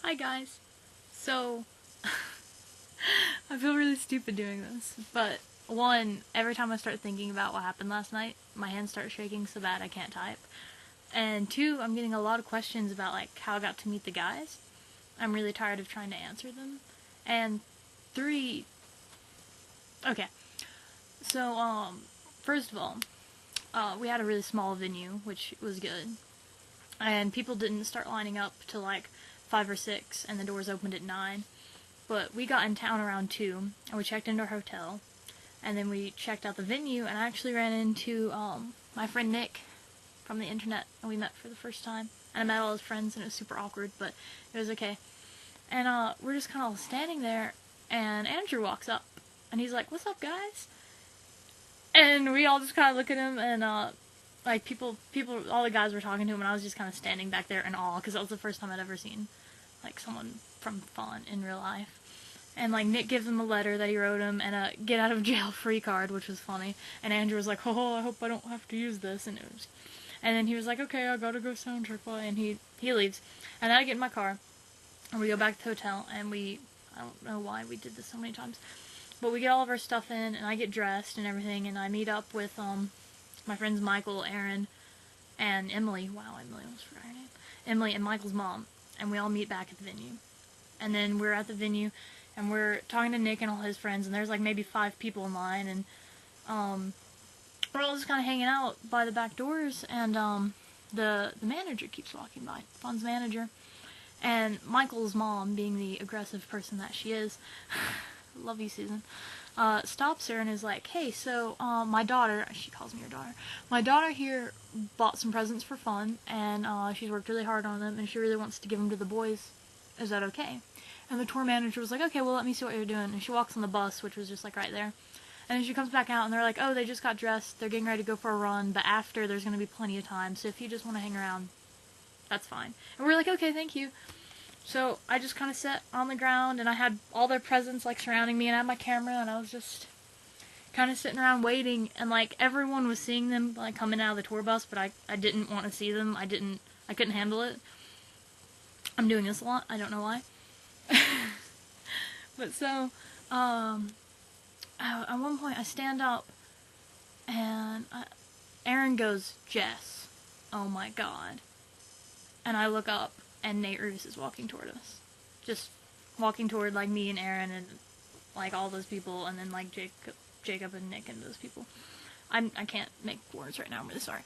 Hi guys. So, I feel really stupid doing this, but one, every time I start thinking about what happened last night, my hands start shaking so bad I can't type. And two, I'm getting a lot of questions about like how I got to meet the guys. I'm really tired of trying to answer them. And three, okay. So, first of all, we had a really small venue, which was good. And people didn't start lining up till like 5 or 6, and the doors opened at 9. But we got in town around 2, and we checked into our hotel. And then we checked out the venue, and I actually ran into my friend Nick from the internet, and we met for the first time. And I met all his friends, and it was super awkward, but it was okay. And we're just kind of standing there, and Andrew walks up, and he's like, "What's up, guys?" And we all just kind of look at him, and like people, all the guys were talking to him, and I was just kind of standing back there in awe, because that was the first time I'd ever seen like someone from Fawn in real life. And like Nick gives him a letter that he wrote him, and a get out of jail free card, which was funny. And Andrew was like, "Oh, I hope I don't have to use this." And then he was like, "Okay, I gotta go sound check, bye." And he leaves, and I get in my car, and we go back to the hotel, and I don't know why we did this so many times, but we get all of our stuff in, and I get dressed and everything, and I meet up with my friends Michael, Aaron, and Emily. Wow, Emily, I almost forgot her name. Emily and Michael's mom, and we all meet back at the venue. And then we're at the venue, and we're talking to Nick and all his friends, and there's like maybe 5 people in line, and we're all just kind of hanging out by the back doors, and the manager keeps walking by, Fawn's manager, and Michael's mom, being the aggressive person that she is, love you, Susan, stops her and is like, "Hey, so, my daughter," she calls me her daughter, "my daughter here bought some presents for Fawn, and, she's worked really hard on them, and she really wants to give them to the boys. Is that okay?" And the tour manager was like, "Okay, well, let me see what you're doing." And she walks on the bus, which was just, like, right there. And then she comes back out, and they're like, "Oh, they just got dressed, they're getting ready to go for a run, but after, there's gonna be plenty of time, so if you just want to hang around, that's fine." And we're like, "Okay, thank you." So I just kind of sat on the ground, and I had all their presents, like, surrounding me, and I had my camera, and I was just kind of sitting around waiting, and, like, everyone was seeing them, like, coming out of the tour bus, but I didn't want to see them. I couldn't handle it. I'm doing this a lot. I don't know why. But so, at one point I stand up, and Aaron goes, "Jess, oh my god." And I look up, and Nate Roos is walking toward us. Just walking toward, like, me and Aaron and, like, all those people, and then, like, Jacob and Nick and those people. I can't make words right now, I'm really sorry.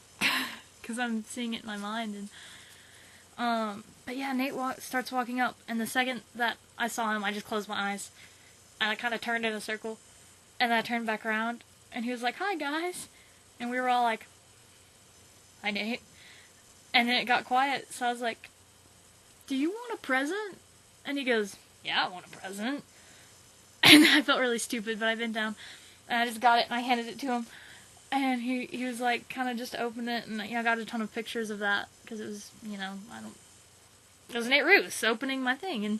Because I'm seeing it in my mind, and, but yeah, Nate starts walking up, and the second that I saw him, I just closed my eyes, and I kind of turned in a circle, and then I turned back around, and he was like, "Hi, guys," and we were all like, "Hi, Nate," and then it got quiet, so I was like, "Do you want a present?" And he goes, "Yeah, I want a present," and I felt really stupid, but I bent down, and I just got it, and I handed it to him, and he was like, kind of just opened it, and I got a ton of pictures of that, because it was, it was Nate Roos opening my thing, and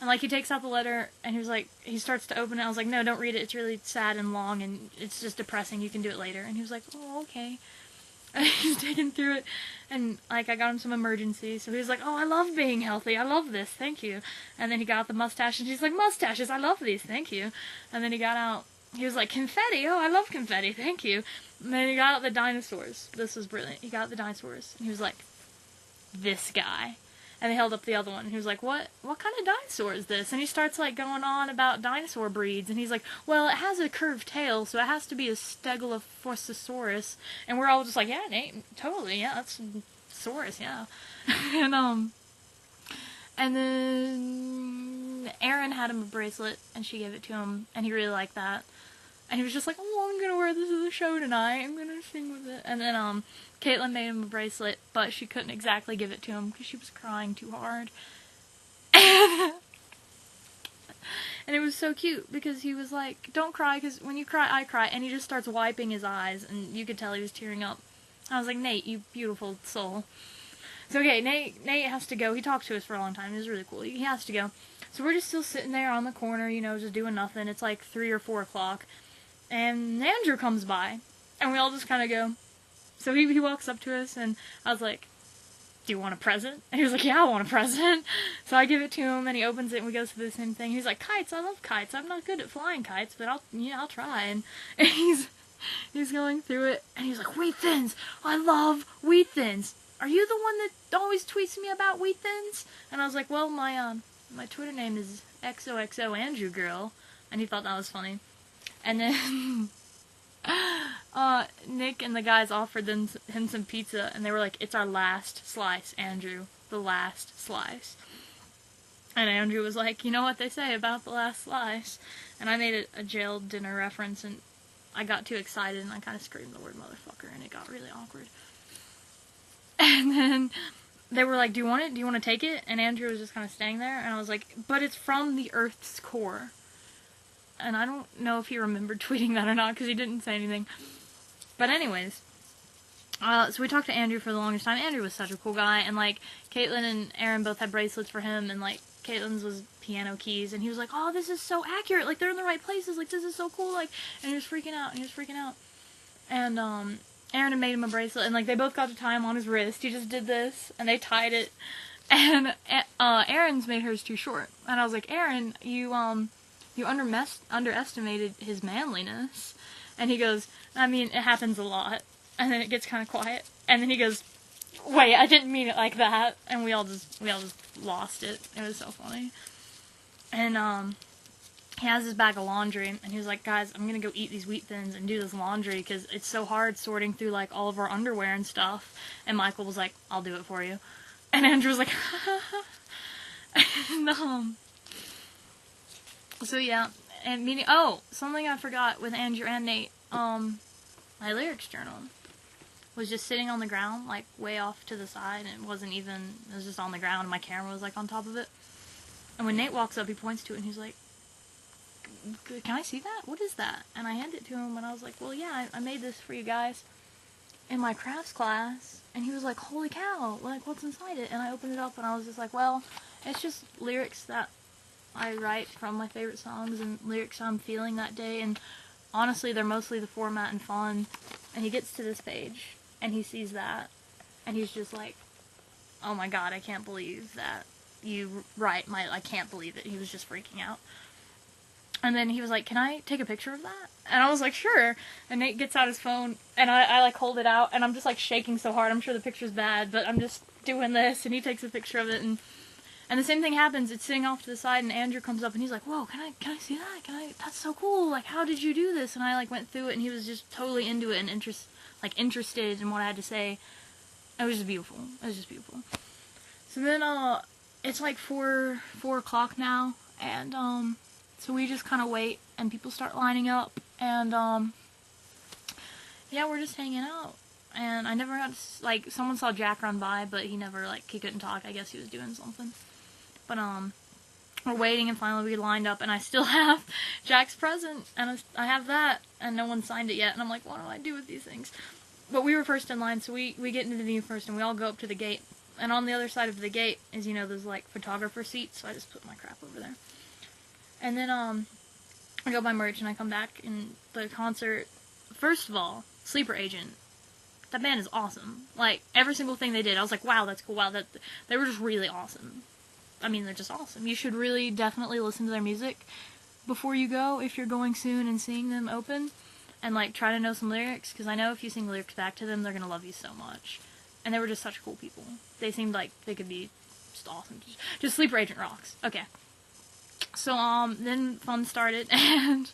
like, he takes out the letter, and he was like, he starts to open it. I was like, "No, don't read it. It's really sad and long, and it's just depressing. You can do it later." And he was like, "Oh, okay." And he's taking through it, and, like, I got him some emergency, so he was like, "Oh, I love being healthy. I love this. Thank you." And then he got out the mustache, and he's like, "Mustaches, I love these. Thank you." And then he got out, he was like, "Confetti. Oh, I love confetti. Thank you." And then he got out the dinosaurs. This was brilliant. He got out the dinosaurs, and he was like, "This guy." And they held up the other one, and he was like, what kind of dinosaur is this?" And he starts, like, going on about dinosaur breeds, and he's like, "Well, it has a curved tail, so it has to be a Stegosaurus." And we're all just like, "Yeah, Nate, totally, yeah, that's Saurus, yeah." And then Erin had him a bracelet, and she gave it to him, and he really liked that. And he was just like, "Oh, I'm gonna wear this to the show tonight. I'm gonna sing with it." And then, Caitlin made him a bracelet, but she couldn't exactly give it to him because she was crying too hard. And it was so cute because he was like, "Don't cry, because when you cry, I cry." And he just starts wiping his eyes, and you could tell he was tearing up. I was like, "Nate, you beautiful soul." So, okay, Nate has to go. He talked to us for a long time. It was really cool. He has to go. So we're just still sitting there on the corner, just doing nothing. It's like 3 or 4 o'clock. And Andrew comes by, and we all just kind of go. So he walks up to us, and I was like, do you want a present? And he was like, yeah, I want a present. So I give it to him, and he opens it, and we go through the same thing. He's like, kites, I love kites. I'm not good at flying kites, but I'll try. And he's going through it, and he's like, wheat thins. I love wheat thins. Are you the one that always tweets me about wheat thins? And I was like, well, my Twitter name is XOXO Andrew Girl, and he thought that was funny. And then Nick and the guys offered him some pizza, and they were like, it's our last slice, Andrew. The last slice. And Andrew was like, you know what they say about the last slice? And I made a jail dinner reference, and I got too excited, and I kind of screamed the word motherfucker, and it got really awkward. And then they were like, do you want it? Do you want to take it? And Andrew was just kind of staying there, and I was like, but it's from the Earth's core. And I don't know if he remembered tweeting that or not, because he didn't say anything. But anyways, so we talked to Andrew for the longest time. Andrew was such a cool guy, and, like, Caitlin and Aaron both had bracelets for him, and, like, Caitlin's was piano keys, and he was like, oh, this is so accurate, like, they're in the right places, like, this is so cool, like, and he was freaking out, and Aaron had made him a bracelet, and, like, they both got to tie him on his wrist. He just did this, and they tied it, and Aaron's made hers too short, and I was like, Aaron, you underestimated his manliness. And he goes, I mean, it happens a lot. And then it gets kind of quiet. And then he goes, wait, I didn't mean it like that. And we all just lost it. It was so funny. And he has his bag of laundry, and he was like, guys, I'm gonna go eat these wheat thins and do this laundry, because it's so hard sorting through, like, all of our underwear and stuff. And Michael was like, I'll do it for you. And Andrew was like, and so yeah, and meaning, oh, something I forgot with Andrew and Nate, my lyrics journal was just sitting on the ground, like, way off to the side, and it was just on the ground, and my camera was, like, on top of it. And when Nate walks up, he points to it, and he's like, can I see that? What is that? And I hand it to him, and I was like, well, yeah, I made this for you guys in my crafts class. And he was like, holy cow, like, what's inside it? And I opened it up, and I was just like, well, it's just lyrics that I write from my favorite songs and lyrics I'm feeling that day, and honestly, they're mostly the format and fun. And he gets to this page, and he sees that, and he's just like, oh my god, I can't believe that you write I can't believe it. He was just freaking out. And then he was like, can I take a picture of that? And I was like, sure. And Nate gets out his phone, and I like, hold it out, and I'm just, like, shaking so hard. I'm sure the picture's bad, but I'm just doing this, and he takes a picture of it, and the same thing happens. It's sitting off to the side, and Andrew comes up, and he's like, whoa, can I see that? That's so cool. Like, how did you do this? And I, like, went through it, and he was just totally into it and interested in what I had to say. It was just beautiful. So then, it's like 4 o'clock now, and, so we just kind of wait, and people start lining up, and, yeah, we're just hanging out. And I never got to, like, someone saw Jack run by, but he never, like, he couldn't talk. I guess he was doing something. But, we're waiting, and finally we lined up, and I still have Jack's present, and I have that, and no one signed it yet, and I'm like, what do I do with these things? But we were first in line, so we get into the venue first, and we all go up to the gate, and on the other side of the gate is, you know, those, like, photographer seats, so I just put my crap over there. And then, I go buy merch, and I come back, and the concert, first of all, Sleeper Agent, that band is awesome. Like, every single thing they did, I was like, wow, that's cool, wow, they were just really awesome. I mean, they're just awesome. You should really definitely listen to their music before you go, if you're going soon and seeing them open, and, like, try to know some lyrics, because I know if you sing lyrics back to them, they're gonna love you so much. And they were just such cool people. They seemed like they could be just awesome. Just Sleeper Agent rocks. Okay. So, then fun started, and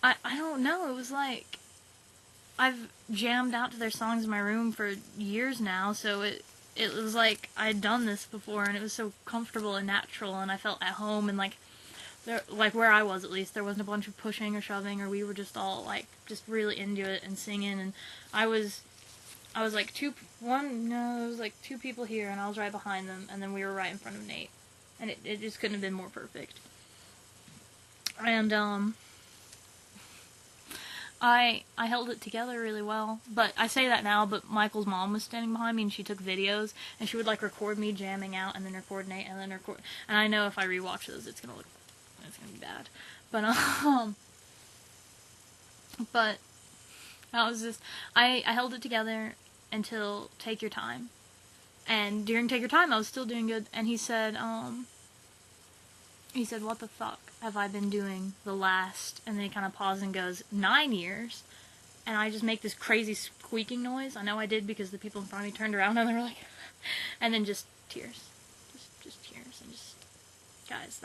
I don't know, it was like, I've jammed out to their songs in my room for years now, so it was like I'd done this before, and it was so comfortable and natural, and I felt at home, and like where I was, at least, there wasn't a bunch of pushing or shoving, or we were just all like just really into it and singing, and I was like there was like 2 people here, and I was right behind them, and then we were right in front of Nate, and it just couldn't have been more perfect. And I held it together really well, but I say that now, but Michael's mom was standing behind me, and she took videos, and she would, like, record me jamming out, and then record Nate, and then record, and I know if I rewatch those, it's gonna be bad, but I was just, I held it together until Take Your Time, And during Take Your Time, I was still doing good. And he said, what the fuck have I been doing the last, and then he kind of paused and goes, 9 years. And I just make this crazy squeaking noise. I know I did because the people in front of me turned around and they were like, and then just tears. Just tears. And just, guys,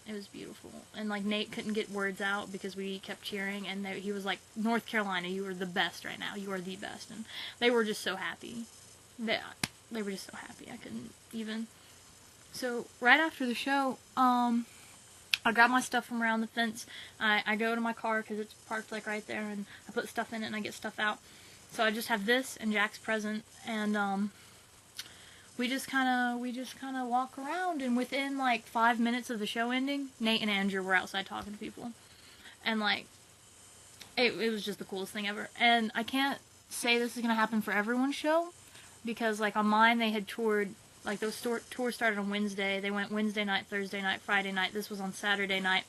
it was beautiful. And like Nate couldn't get words out because we kept cheering, and he was like, North Carolina, you are the best right now. You are the best. And they were just so happy. They were just so happy. I couldn't even. So right after the show, I grab my stuff from around the fence. I go to my car because it's parked like right there, and I put stuff in it and I get stuff out. So I just have this and Jack's present, and we just kind of walk around, and within like 5 minutes of the show ending, Nate and Andrew were outside talking to people, and like it was just the coolest thing ever. And I can't say this is gonna happen for everyone's show, because like on mine they had toured. Like, those tours started on Wednesday. They went Wednesday night, Thursday night, Friday night. This was on Saturday night.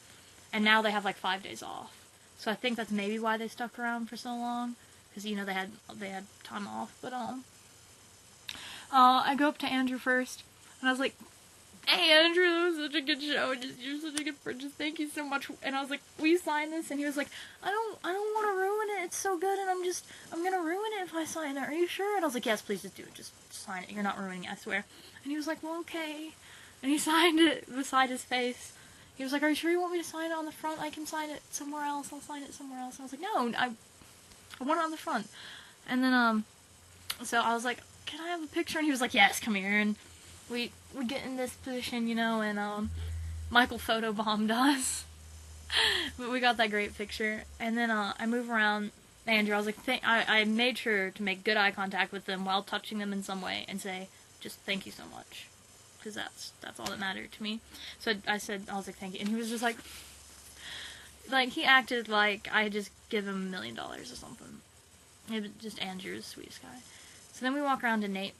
And now they have, like, 5 days off. So I think that's maybe why they stuck around for so long. Because, you know, they had time off. But, I go up to Andrew first. And I was like, hey, Andrew, that was such a good show. You're such a good friend. Just thank you so much. And I was like, will you sign this? And he was like, I don't want to ruin it. It's so good. And I'm going to ruin it if I sign it. Are you sure? And I was like, yes, please just do it. Just sign it. You're not ruining it, I swear. And he was like, well, okay. And he signed it beside his face. He was like, are you sure you want me to sign it on the front? I can sign it somewhere else. I'll sign it somewhere else. And I was like, no, I want it on the front. And then, so I was like, can I have a picture? And he was like, yes, come here. And we get in this position, you know, and, Michael photobombed us. But we got that great picture. And then, I move around Andrew. I was like, I made sure to make good eye contact with them while touching them in some way and say, just thank you so much, because that's all that mattered to me. So I was like, thank you, and he was just like he acted like I had just given him $1 million or something. It was just Andrew's sweetest guy. So then we walk around to Nate,